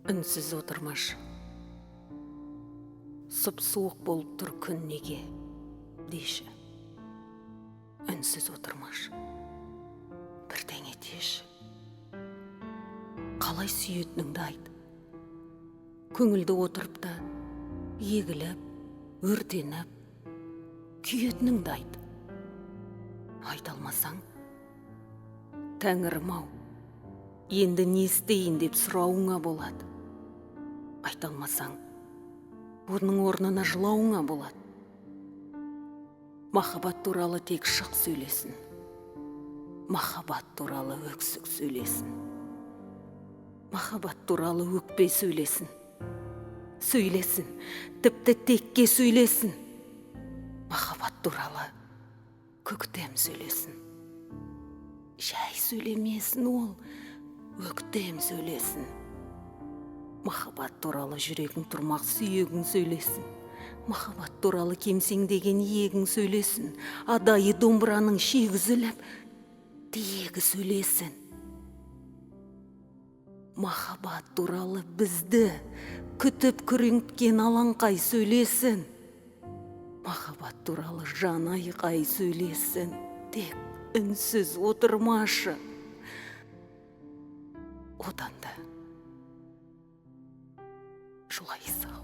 үнсіз отырмаш. Сұп-суық болып тұр күн неге, дейші. Үнсіз отырмаш. Бірдеңе деші. Қалай сүйетініңді айт. Көңілді отырып та, егіліп, өртеніп, күйетініңді айт. Айта алмасаң, Тәңірім-ау, енді не істейін деп сұрауыңа болады. Айта алмасаң, оның орнына жылауыңа болады. Махаббат туралы тек шық сөйлесін. Махаббат туралы өксік сөйлесін. Махаббат туралы өкпе сөйлесін. Сөйлесін, тіпті текке сөйлесін. Махаббат туралы көктем сөйлесін. Жай сөйлемесін ол, өктем сөйлесін. Махаббат туралы жүрегің тұрмақ сүйегің сөйлесін. Махаббат туралы кемсеңдеген иегің сөйлесін. Адайы домбыраның шегі үзіліп, тиегі сөйлесін. Махаббат туралы бізді күтіп күреңткен алаңқай сөйлесін. Махаббат туралы жан айқай сөйлесін. Тек үнсіз отырмашы. Одан да жылай сал.